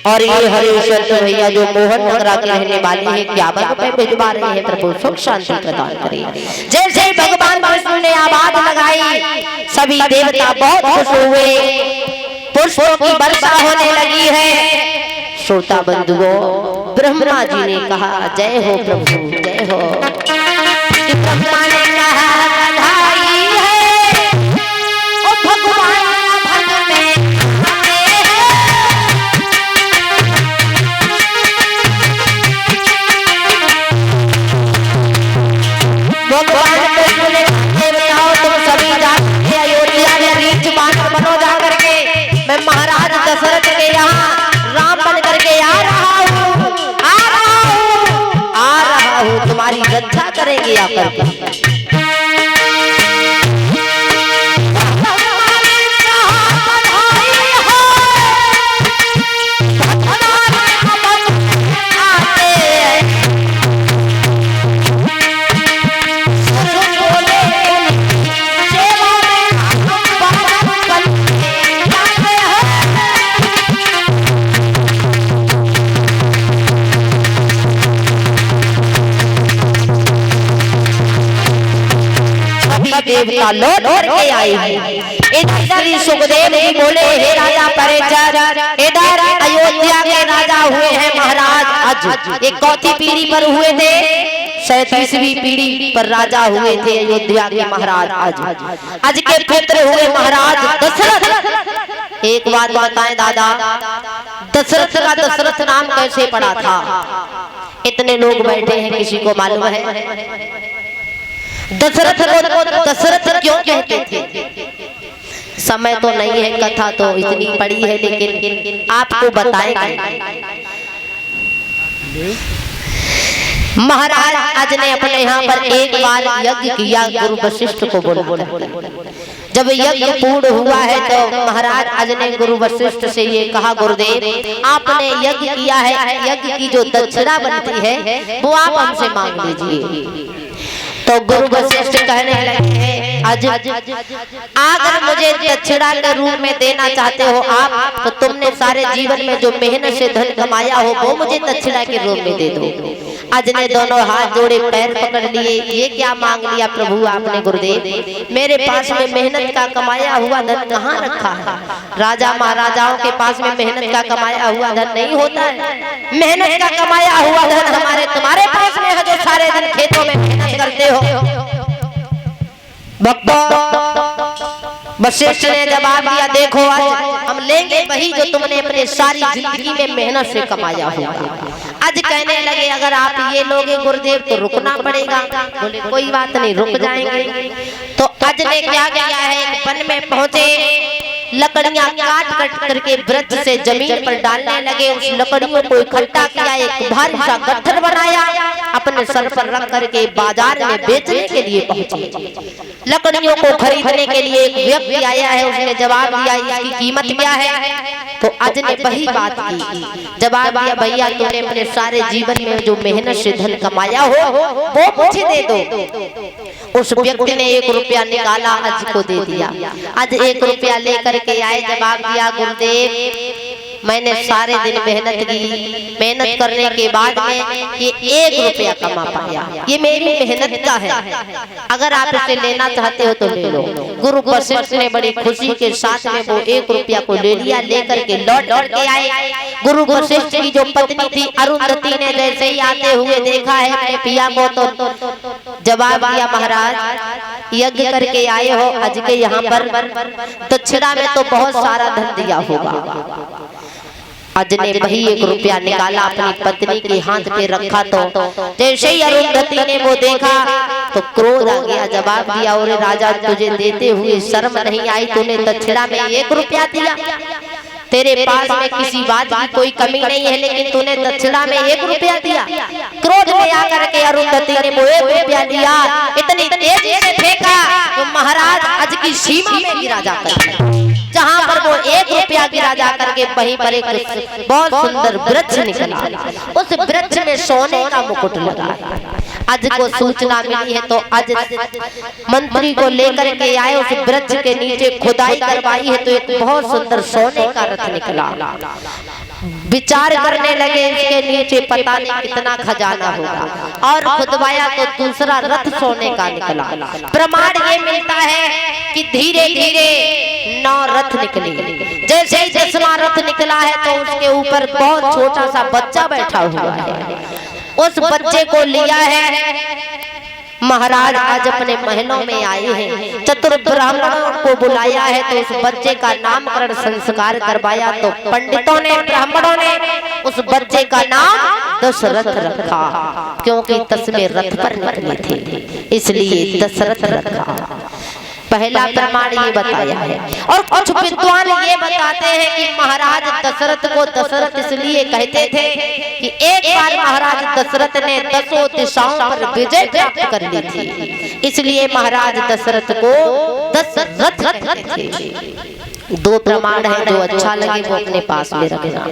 और ये हरेश्वर के भैया जो मोहन नगरा के रहने वाले हैं, क्या पे भिजवा रहे हैं, प्रभु सुख शांति प्रदान करें। जैसे भगवान विष्णु ने आवाज लगाई, सभी देवता बहुत खुश हुए, पुष्पों की वर्षा होने लगी है। श्रोता बंधुओं, ब्रह्मा जी ने कहा जय हो प्रभु जय हो। ब्रह्मा ने कहा बधाई है ओ भगवान भग में भगवान विष्णु ने बताओ तुम सभी जाके अयोध्या में रीछ बांध बनो जा करके, मैं महाराज दशरथ के यहाँ राम बन करके आ रहा हूँ, तुम्हारी रक्षा करेंगे आकर के। देवता लौट के आए हैं। इधर सुखदेव जी बोले हे राजा परेचर, इधर अयोध्या के राजा हुए हैं महाराज। आज एक कौथी पीढ़ी पर हुए थे, 37वीं पीढ़ी पर राजा हुए थे अयोध्या के महाराज। आज के पुत्र हुए महाराज दशरथ। एक बात बताएं दादा, दशरथ का दशरथ नाम कैसे पड़ा था? इतने लोग बैठे हैं, किसी को मालूम है दशरथ को दशरथ क्यों कहते थे? समय तो नहीं है, कथा तो इतनी पड़ी है, लेकिन आपको बताएंगे। महाराज आज ने अपने यहाँ पर एक बार यज्ञ किया, गुरु वशिष्ठ को बोला। जब यज्ञ पूर्ण हुआ है तो महाराज आज ने गुरु वशिष्ठ से ये कहा, गुरुदेव आपने यज्ञ किया है, यज्ञ की जो दक्षिणा बनती है वो आप हमसे मांग लीजिए। तो गुरु वशिष्ठ कहने लगे आज अगर मुझे दक्षिणा के रूप में देना चाहते हो आप, तो तुमने सारे जीवन में जो मेहनत से धन कमाया हो वो मुझे दक्षिणा के रूप में दे दो। आज ने दोनों हाथ जोड़े पैर पकड़ लिए, ये क्या मांग लिया प्रभु आपने गुरुदेव? मेरे पास में मेहनत का कमाया हुआ धन कहाँ रखा है? राजा महाराजाओं के पास में मेहनत का कमाया हुआ धन नहीं होता है। मेहनत का कमाया हुआ धन हमारे तुम्हारे पास में है, जो सारे दिन खेतों में मेहनत करते हो। वशिष्ठ ने जवाब दिया, देखो आज हम लेंगे वही जो तुमने अपने सारी जिंदगी में मेहनत से कमाया हुआ। आज कहने लगे अगर आप ये लोगे गुरुदेव तो रुकना पड़ेगा। बोले कोई बात नहीं, रुक जाएंगे। तो आज ने क्या किया है, एक वन में पहुंचे, लकड़ियां काट काट करके वृक्ष से जमीन पर डालने लगे। उस लकड़ियों को इकट्ठा किया, एक भारी सा गट्ठर बनाया, अपने सर पर रख करके बाजार में बेचने के लिए पहुंचे। लकड़ियों को खरीदने के लिए एक व्यक्ति आया है, उसने जवाब दिया इसकी कीमत क्या है? तो आज ने वही बात की, जवाब दिया भैया तुमने अपने सारे जीवन में जो मेहनत से धन कमाया हो वो मुझे दे दो। उस व्यक्ति ने 1 रुपया निकाला, आज को दे दिया। आज 1 रुपया लेकर के आए, जवाब दिया गुरुदेव मैंने सारे दिन मेहनत की, मेहनत करने के बाद में ये 1 रुपया कमा पाया, ये मेरी मेहनत का है, अगर आप इसे लेना चाहते हो तो ले लो। गुरु वशिष्ठ ने बड़ी खुशी के साथ में वो 1 रुपया को ले लिया, लेकर के लौट के आए। गुरु वशिष्ठ की जो पत्नी थी अरुंधति ने जैसे ही आते हुए देखा है अपने पिया को, तो जवाब दिया महाराज यज्ञ करके आए हो, आज के यहाँ पर दक्षिणा में तो बहुत सारा धन दिया होगा। आज ने वही 1 रुपया निकाला, अपनी पत्नी के हाथ पे रखा, तो जैसे ही अरुंधति ने वो देखा तो क्रोध आ गया। जवाब दिया और राजा तुझे देते हुए शर्म नहीं आई? तूने दक्षिणा में 1 रुपया दिया, तेरे पास में किसी बात की कोई कमी नहीं है, लेकिन तूने दक्षिणा में 1 रुपया दिया। क्रोध में आकर के अरुंधति ने वो 1 रुपया दिया, इतनी तेजी से फेंका तो महाराज आज की सीमा में गिरा जाकर, जहाँ पर वो 1 रुपया गिरा जाकर के वहीं पर एक बहुत सुंदर वृक्ष निकला। उस वृक्ष में सोने का मुकुट लगा। आज को सूचना मिली है तो आज मंत्री को लेकर के आए, उस वृक्ष के नीचे खुदाई करवाई है तो एक बहुत सुंदर सोने का रथ निकला। विचार करने लगे इसके नीचे पता नहीं कितना खजाना होगा, और खुदवाया तो दूसरा रथ सोने का निकला। प्रमाण ये मिलता है कि धीरे धीरे 9 रथ निकले। जैसे ही 10वां रथ निकला है तो उसके ऊपर बहुत छोटा सा बच्चा बैठा हुआ है। उस बच्चे को लिया है महाराज, आज अपने महलों में आए हैं, चतुर ब्राह्मणों को बुलाया है तो उस बच्चे का नामकरण संस्कार करवाया। तो पंडितों ने, ब्राह्मणों ने उस बच्चे का नाम दशरथ रखा, क्योंकि 10वें रथ पर निकले थे इसलिए दशरथ रखा। पहला प्रमाण ये बताया है। और कुछ विद्वान ये बताते हैं कि महाराज दशरथ को दशरथ इसलिए कहते थे कि एक बार महाराज दशरथ ने 10 दिशाओं पर विजय प्राप्त कर ली थी, इसलिए महाराज दशरथ को दशरथ कहते थे। 2 प्रमाण हैं, जो अच्छा लगे वो अपने पास में रखना।